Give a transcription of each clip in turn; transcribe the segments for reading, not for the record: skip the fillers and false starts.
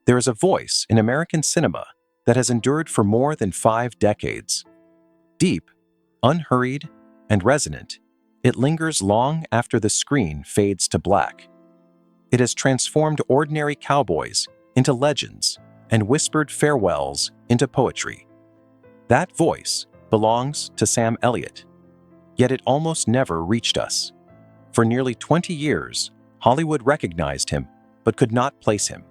There is a voice in American cinema that has endured for more than 5 decades. Deep, unhurried, and resonant, it lingers long after the screen fades to black. It has transformed ordinary cowboys into legends and whispered farewells into poetry. That voice belongs to Sam Elliott, yet it almost never reached us. For nearly 20 years, Hollywood recognized him but could not place him.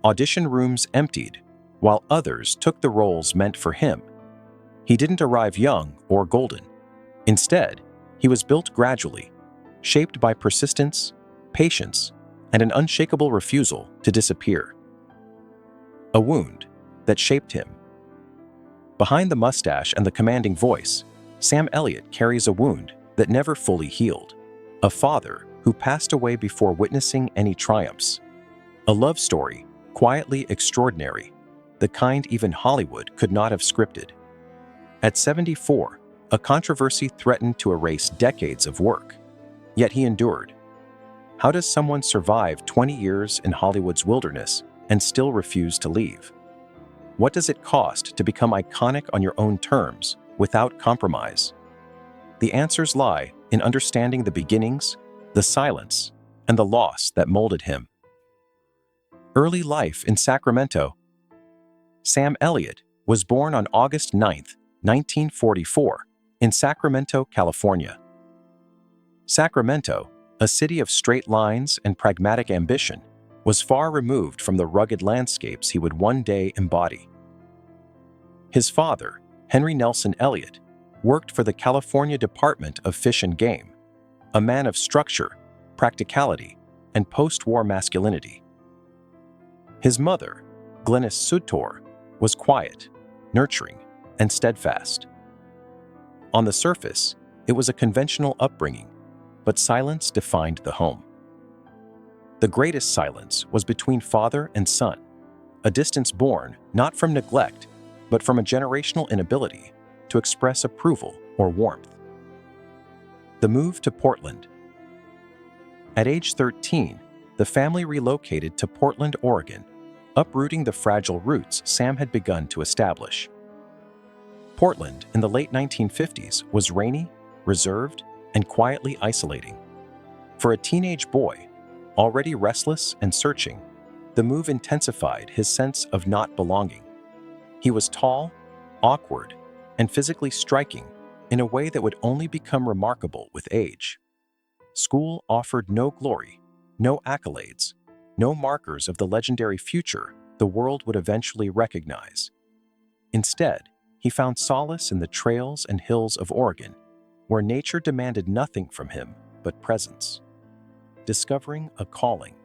Audition rooms emptied, while others took the roles meant for him. He didn't arrive young or golden. Instead, he was built gradually, shaped by persistence, patience, and an unshakable refusal to disappear. A wound that shaped him. Behind the mustache and the commanding voice, Sam Elliott carries a wound that never fully healed. A father who passed away before witnessing any triumphs. A love story, quietly extraordinary, the kind even Hollywood could not have scripted. At 74, a controversy threatened to erase decades of work. Yet he endured. How does someone survive 20 years in Hollywood's wilderness and still refuse to leave? What does it cost to become iconic on your own terms without compromise? The answers lie in understanding the beginnings, the silence, and the loss that molded him. Early life in Sacramento. Sam Elliott was born on August 9, 1944, in Sacramento, California. Sacramento, a city of straight lines and pragmatic ambition, was far removed from the rugged landscapes he would one day embody. His father, Henry Nelson Elliott, worked for the California Department of Fish and Game, a man of structure, practicality, and post-war masculinity. His mother, Glenys Sutor, was quiet, nurturing, and steadfast. On the surface, it was a conventional upbringing, but silence defined the home. The greatest silence was between father and son, a distance born not from neglect, but from a generational inability to express approval or warmth. The move to Portland. At age 13, the family relocated to Portland, Oregon, uprooting the fragile roots Sam had begun to establish. Portland in the late 1950s was rainy, reserved, and quietly isolating. For a teenage boy, already restless and searching, the move intensified his sense of not belonging. He was tall, awkward, and physically striking in a way that would only become remarkable with age. School offered no glory, no accolades, no markers of the legendary future the world would eventually recognize. Instead, he found solace in the trails and hills of Oregon, where nature demanded nothing from him but presence. Discovering a calling.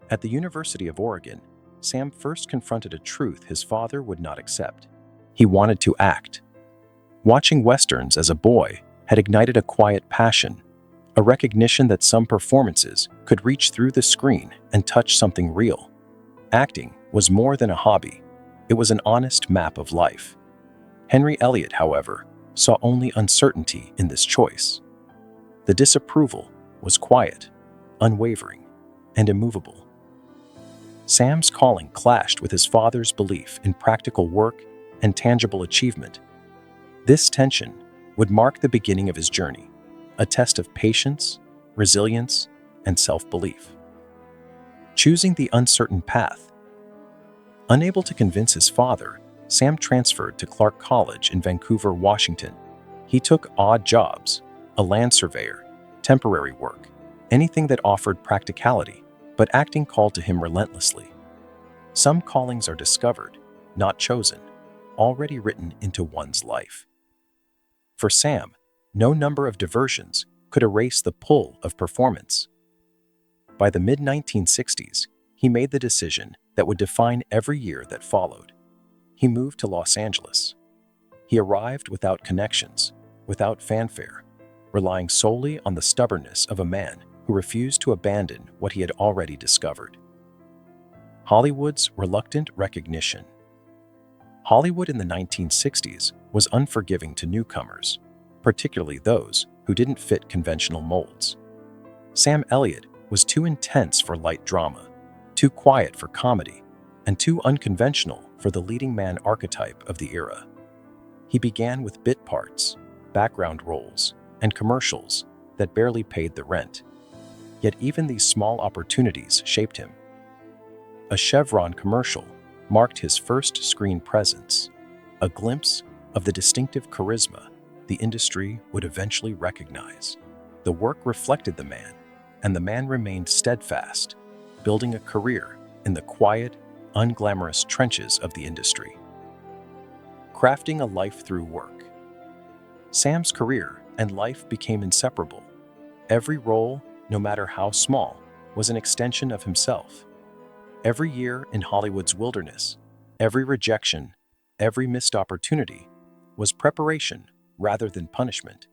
At the University of Oregon, Sam first confronted a truth his father would not accept. He wanted to act. Watching Westerns as a boy had ignited a quiet passion, a recognition that some performances could reach through the screen and touch something real. Acting was more than a hobby. It was an honest map of life. Henry Elliott, however, saw only uncertainty in this choice. The disapproval was quiet, unwavering, and immovable. Sam's calling clashed with his father's belief in practical work and tangible achievement. This tension would mark the beginning of his journey, a test of patience, resilience, and self-belief. Choosing the uncertain path. Unable to convince his father, Sam transferred to Clark College in Vancouver, Washington. He took odd jobs, a land surveyor, temporary work, anything that offered practicality, but acting called to him relentlessly. Some callings are discovered, not chosen, already written into one's life. For Sam, no number of diversions could erase the pull of performance. By the mid-1960s, he made the decision that would define every year that followed. He moved to Los Angeles. He arrived without connections, without fanfare, relying solely on the stubbornness of a man who refused to abandon what he had already discovered. Hollywood's reluctant recognition. Hollywood in the 1960s was unforgiving to newcomers, particularly those who didn't fit conventional molds. Sam Elliott was too intense for light drama, too quiet for comedy, and too unconventional for the leading man archetype of the era. He began with bit parts, background roles, and commercials that barely paid the rent. Yet even these small opportunities shaped him. A Chevron commercial marked his first screen presence, a glimpse of the distinctive charisma the industry would eventually recognize. The work reflected the man, and the man remained steadfast, building a career in the quiet, unglamorous trenches of the industry. Crafting a life through work. Sam's career and life became inseparable. Every role, no matter how small, was an extension of himself. Every year in Hollywood's wilderness, every rejection, every missed opportunity, was preparation rather than punishment.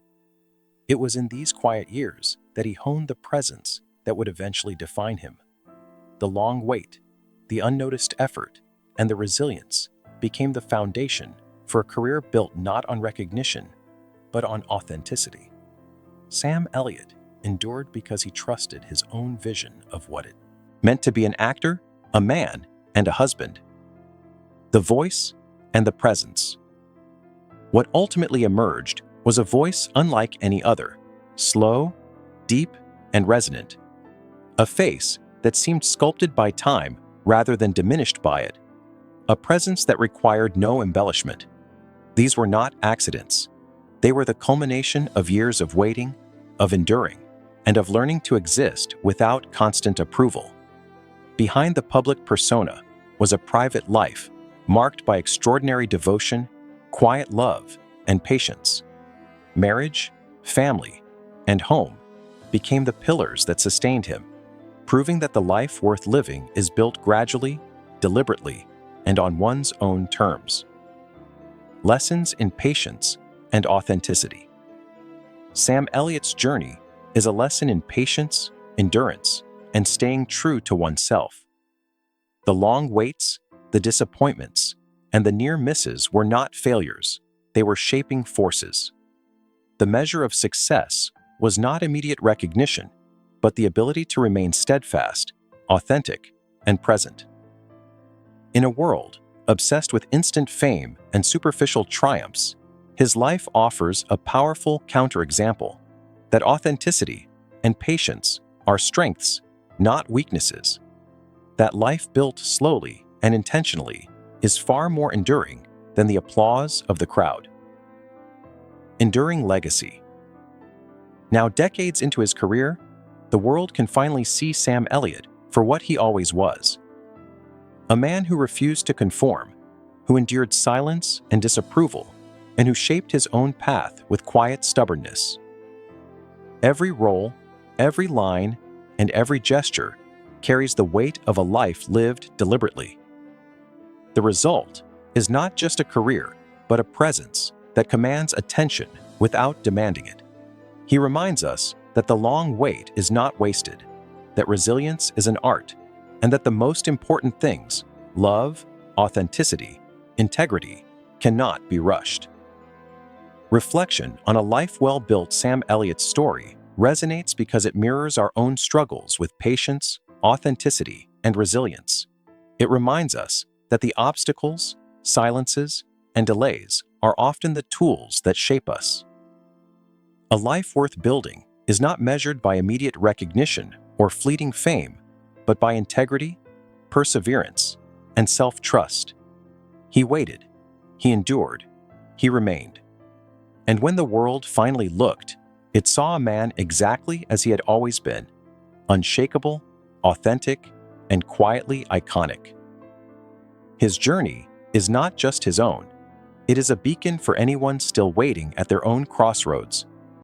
It was in these quiet years that he honed the presence that would eventually define him. The long wait, the unnoticed effort, and the resilience became the foundation for a career built not on recognition, but on authenticity. Sam Elliott endured because he trusted his own vision of what it meant to be an actor, a man, and a husband. The voice and the presence. What ultimately emerged was a voice unlike any other, slow, deep, and resonant. A face that seemed sculpted by time rather than diminished by it. A presence that required no embellishment. These were not accidents. They were the culmination of years of waiting, of enduring, and of learning to exist without constant approval. Behind the public persona was a private life marked by extraordinary devotion, quiet love, and patience. Marriage, family, and home became the pillars that sustained him, proving that the life worth living is built gradually, deliberately, and on one's own terms. Lessons in patience and authenticity. Sam Elliott's journey is a lesson in patience, endurance, and staying true to oneself. The long waits, the disappointments, and the near misses were not failures, they were shaping forces. The measure of success was not immediate recognition, but the ability to remain steadfast, authentic, and present. In a world obsessed with instant fame and superficial triumphs, his life offers a powerful counterexample that authenticity and patience are strengths, not weaknesses. That life built slowly and intentionally is far more enduring than the applause of the crowd. Enduring legacy. Now, decades into his career, the world can finally see Sam Elliott for what he always was. A man who refused to conform, who endured silence and disapproval, and who shaped his own path with quiet stubbornness. Every role, every line, and every gesture carries the weight of a life lived deliberately. The result is not just a career, but a presence that commands attention without demanding it. He reminds us that the long wait is not wasted, that resilience is an art, and that the most important things, love, authenticity, integrity, cannot be rushed. Reflection on a life well-built Sam Elliott's story resonates because it mirrors our own struggles with patience, authenticity, and resilience. It reminds us that the obstacles, silences, and delays are often the tools that shape us. A life worth building is not measured by immediate recognition or fleeting fame, but by integrity, perseverance, and self-trust. He waited, he endured, he remained. And when the world finally looked, it saw a man exactly as he had always been, unshakable, authentic, and quietly iconic. His journey is not just his own. It is a beacon for anyone still waiting at their own crossroads,